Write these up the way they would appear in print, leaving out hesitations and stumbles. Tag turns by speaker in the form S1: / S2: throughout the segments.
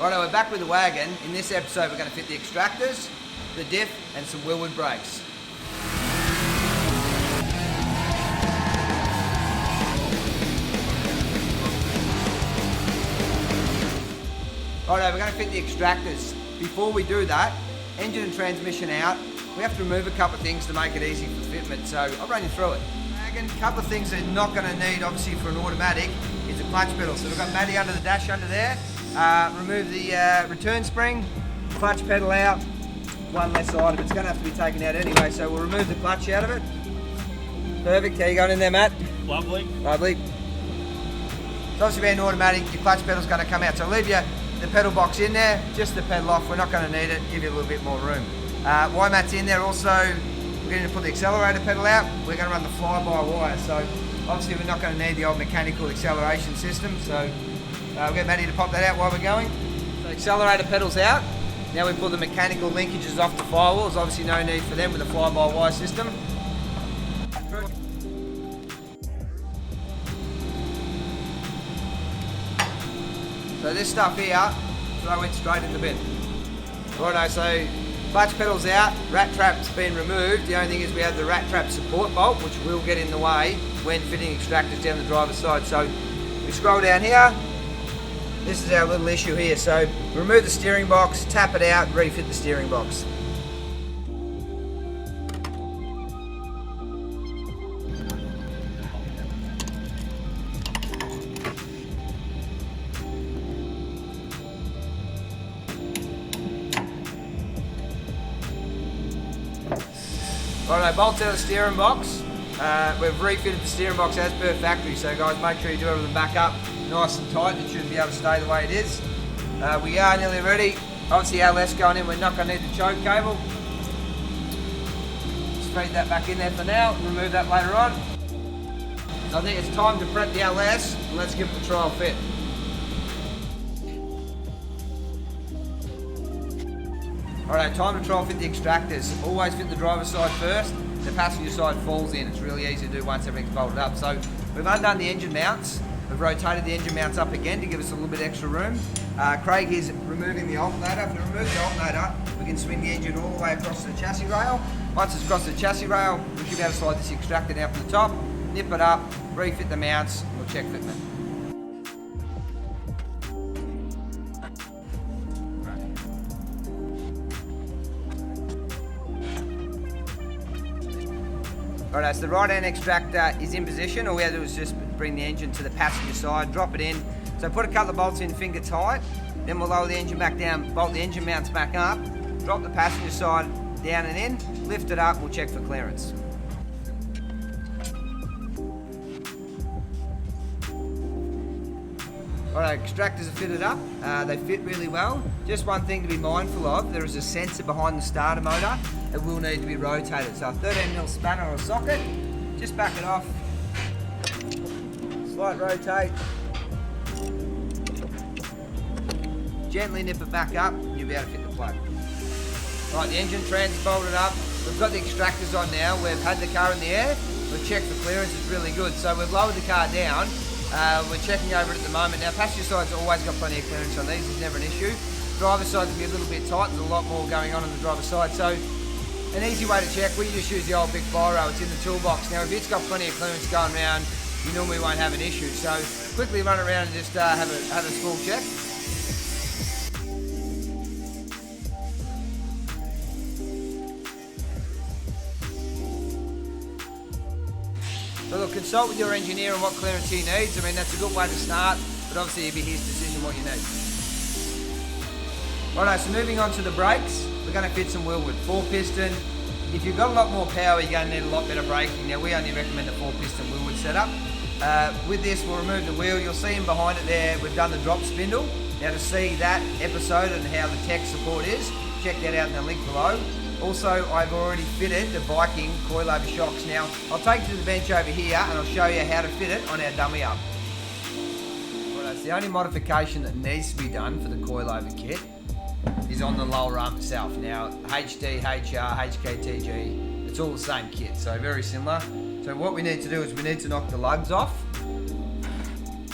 S1: Righto, we're back with the wagon. In this episode we're going to fit the extractors, the diff and some Wilwood brakes. Righto, we're going to fit the extractors. Before we do that, engine and transmission out, we have to remove a couple of things to make it easy for fitment, so I'll run you through it. A couple of things that you're not going to need, obviously, for an automatic is a clutch pedal. So we've got Matty under the dash under there. Remove the return spring, clutch pedal out, one less item. It's going to have to be taken out anyway, so we'll remove the clutch out of it. Perfect. How you going in there, Matt?
S2: Lovely.
S1: Lovely. It's obviously being automatic, your clutch pedal's going to come out. So leave the pedal box in there, just the pedal off. We're not going to need it, give you a little bit more room. While Matt's in there also, we're going to put the accelerator pedal out. We're going to run the fly-by-wire. So obviously we're not going to need the old mechanical acceleration system. So we'll get Matty to pop that out while we're going. So accelerator pedal's out. Now we pull the mechanical linkages off the firewalls. Obviously no need for them with the fly-by-wire system. So this stuff here, throw it straight in the bin. Righto, so clutch pedal's out, rat trap's been removed. The only thing is we have the rat trap support bolt, which will get in the way when fitting extractors down the driver's side. So we scroll down here. This is our little issue here. So remove the steering box, tap it out, refit the steering box. Righto, bolts out of the steering box. We've refitted the steering box as per factory, so guys, make sure you do everything back up nice and tight. It shouldn't be able to stay the way it is. We are nearly ready. Obviously our LS going in, we're not going to need the choke cable. Just feed that back in there for now, remove that later on. So I think it's time to prep the LS, and let's give it a trial fit. Alright, time to trial fit the extractors. Always fit the driver's side first. The passenger side falls in. It's really easy to do once everything's bolted up. So we've undone the engine mounts. We've rotated the engine mounts up again to give us a little bit extra room. Craig is removing the alternator. If we remove the alternator, we can swing the engine all the way across the chassis rail. Once it's across the chassis rail, we should be able to slide this extractor down from the top, nip it up, refit the mounts, and we'll check fitment. Righto, so the right hand extractor is in position. All we have to do is just bring the engine to the passenger side, drop it in. So put a couple of bolts in finger tight, then we'll lower the engine back down, bolt the engine mounts back up, drop the passenger side down and in, lift it up, we'll check for clearance. Alright, extractors are fitted up, they fit really well. Just one thing to be mindful of, there is a sensor behind the starter motor. It will need to be rotated. So a 13mm spanner or socket, just back it off, slight rotate, gently nip it back up, and you'll be able to fit the plug. Right, the engine trans is bolted up. We've got the extractors on now. We've had the car in the air. We've checked for clearance, it's really good. So we've lowered the car down. We're checking over it at the moment. Now, passenger side's always got plenty of clearance on these. It's never an issue. Driver's side can be a little bit tight. There's a lot more going on the driver's side. So an easy way to check, we just use the old big biro. It's in the toolbox. Now, if it's got plenty of clearance going around, you normally won't have an issue. So quickly run around and just have a small check. So look, consult with your engineer on what clearance he needs. I mean, that's a good way to start, but obviously it'll be his decision what you need. Righto, so moving on to the brakes, we're going to fit some Wilwood 4-piston. If you've got a lot more power, you're going to need a lot better braking. Now, we only recommend a 4-piston Wilwood setup. With this, we'll remove the wheel. You'll see him behind it there, we've done the drop spindle. Now, to see that episode and how the tech support is, check that out in the link below. Also, I've already fitted the Viking coil-over shocks. Now, I'll take you to the bench over here and I'll show you how to fit it on our dummy up. Right, so the only modification that needs to be done for the coil-over kit is on the lower arm itself. Now, HD, HR, HK HT, it's all the same kit, so very similar. So what we need to do is we need to knock the lugs off.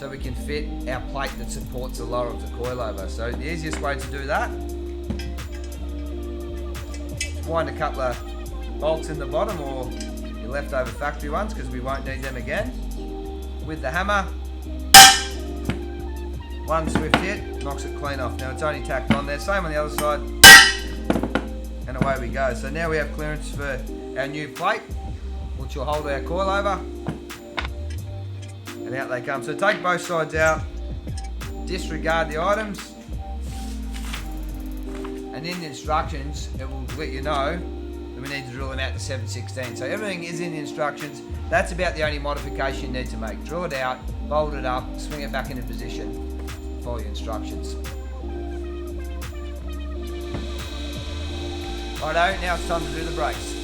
S1: so we can fit our plate that supports the lower of the coilover. So the easiest way to do that, wind a couple of bolts in the bottom or your leftover factory ones, because we won't need them again. With the hammer, one swift hit knocks it clean off. Now it's only tacked on there, same on the other side, and away we go. So now we have clearance for our new plate, which will hold our coilover, and out they come. So take both sides out, disregard the items, and in the instructions it will let you know that we need to drill them out to 7/16. So everything is in the instructions. That's about the only modification you need to make. Drill it out, bolt it up, swing it back into position, follow your instructions. Righto, now it's time to do the brakes.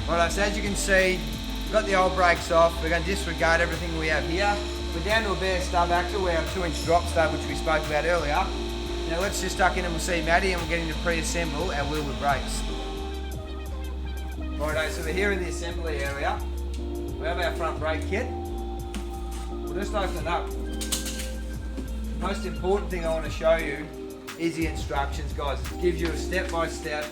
S1: Righto, so as you can see, we've got the old brakes off. We're going to disregard everything we have here. We're down to a bare stub axle. We have a 2-inch drop stub, which we spoke about earlier. Now let's just tuck in and we'll see Matty, and we're getting to pre-assemble our Wilwood brakes. Righto, so we're here in the assembly area. We have our front brake kit. We'll just open it up. The most important thing I want to show you is the instructions, guys. It gives you a step-by-step,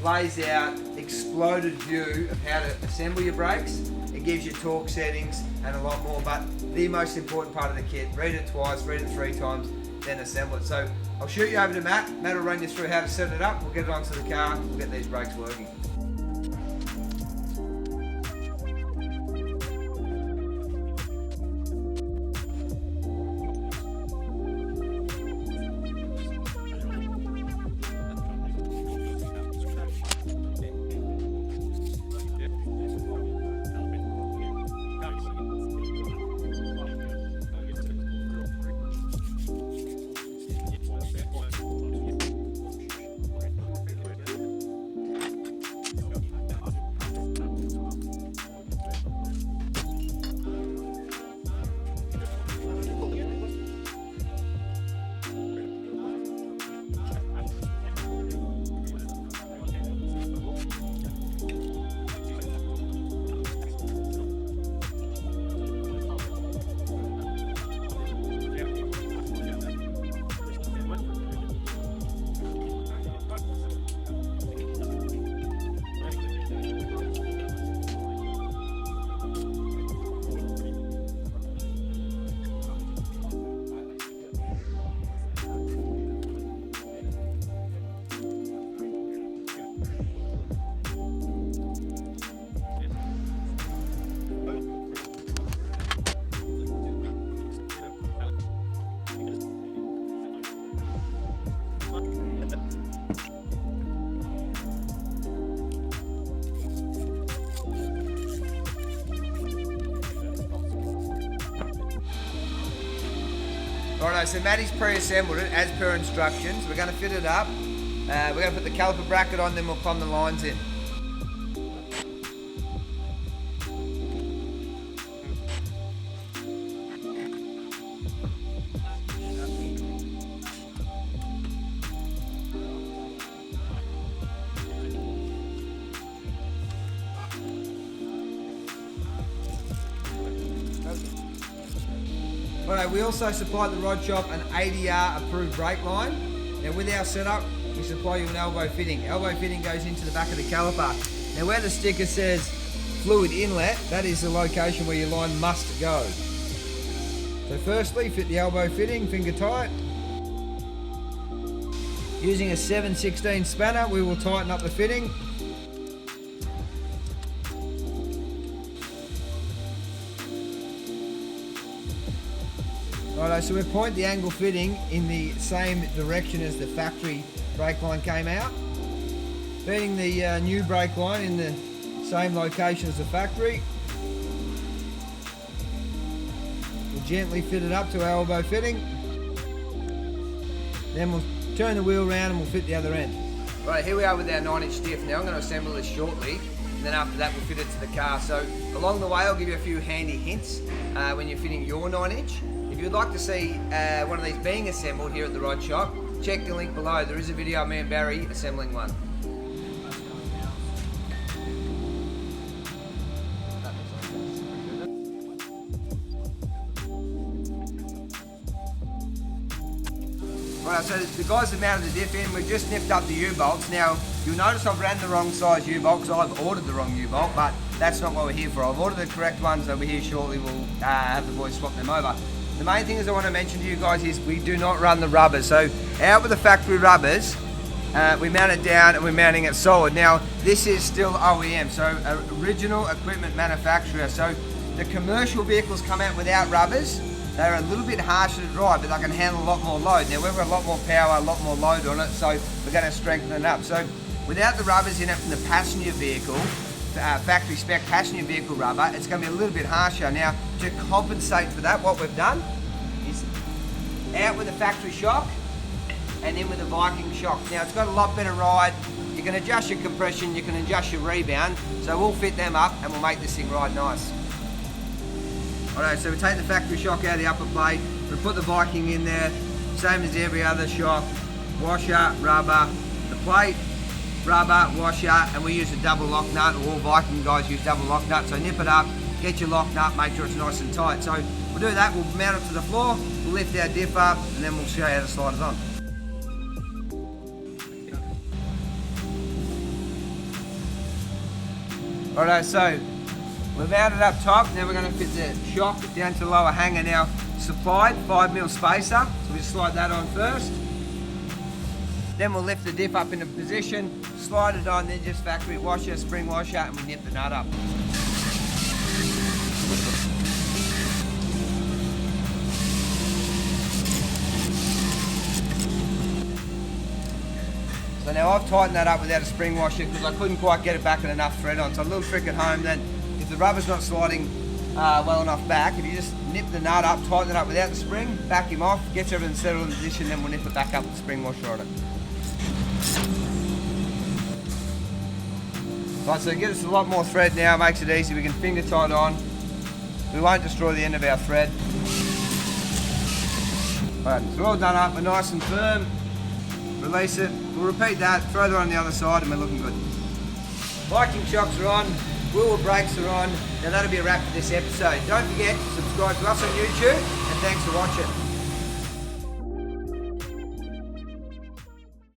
S1: lays out exploded view of how to assemble your brakes. It gives you torque settings and a lot more, but the most important part of the kit, read it twice, read it 3 times, then assemble it. So I'll shoot you over to Matt. Matt will run you through how to set it up. We'll get it onto the car, we'll get these brakes working. Righto, so Matty's pre-assembled it as per instructions. We're going to fit it up. We're going to put the caliper bracket on, then we'll plumb the lines in. Righto, we also supplied the rod shop an ADR approved brake line. Now with our setup, we supply you an elbow fitting. Elbow fitting goes into the back of the caliper. Now where the sticker says fluid inlet, that is the location where your line must go. So firstly, fit the elbow fitting, finger tight. Using a 7/16 spanner, we will tighten up the fitting. Righto, so we point the angle fitting in the same direction as the factory brake line came out. Feeding the new brake line in the same location as the factory. We'll gently fit it up to our elbow fitting. Then we'll turn the wheel around and we'll fit the other end. Right, here we are with our 9-inch diff. Now I'm going to assemble this shortly, and then after that we'll fit it to the car. So along the way I'll give you a few handy hints when you're fitting your 9-inch. If you'd like to see one of these being assembled here at the rod shop, check the link below. There is a video of me and Barry assembling one. Right, so the guys have mounted the diff in. We've just nipped up the U-bolts. Now, you'll notice I've ran the wrong size U-bolt because I've ordered the wrong U-bolt, but that's not what we're here for. I've ordered the correct ones over here shortly. We'll have the boys swap them over. The main thing is I want to mention to you guys is we do not run the rubbers. So out with the factory rubbers, we mount it down and we're mounting it solid. Now, this is still OEM, so original equipment manufacturer. So the commercial vehicles come out without rubbers. They're a little bit harsher to drive, but they can handle a lot more load. Now we've got a lot more power, a lot more load on it, so we're going to strengthen it up. So without the rubbers in it from the passenger vehicle, factory spec passenger vehicle rubber, it's going to be a little bit harsher. Now to compensate for that, what we've done is out with the factory shock and in with the Viking shock. Now it's got a lot better ride. You can adjust your compression, you can adjust your rebound, so we'll fit them up and we'll make this thing ride nice. Alright, so we take the factory shock out of the upper plate, we put the Viking in there, same as every other shock, washer, rubber, the plate, rubber, washer, and we use a double lock nut. All Viking guys use double lock nut, so nip it up, get your lock nut, make sure it's nice and tight. So we'll do that, we'll mount it to the floor, we'll lift our diff up, and then we'll show you how to slide it on. Alright, so we've mounted up top. Now we're going to fit the shock down to the lower hanger. Now supplied 5mm spacer, so we slide that on first. Then we'll lift the diff up into position, slide it on, then just factory washer, spring washer, and we nip the nut up. So now I've tightened that up without a spring washer because I couldn't quite get it back in enough thread on. So a little trick at home then, if the rubber's not sliding well enough back, if you just nip the nut up, tighten it up without the spring, back him off, get everything settled in position, then we'll nip it back up with the spring washer on it. Right, so it gives us a lot more thread now, makes it easy, we can finger tight on. We won't destroy the end of our thread. Alright, so we're all done up, we're nice and firm. Release it, we'll repeat that, throw that on the other side and we're looking good. Viking shocks are on, Wilwood brakes are on. Now that'll be a wrap for this episode. Don't forget to subscribe to us on YouTube and thanks for watching.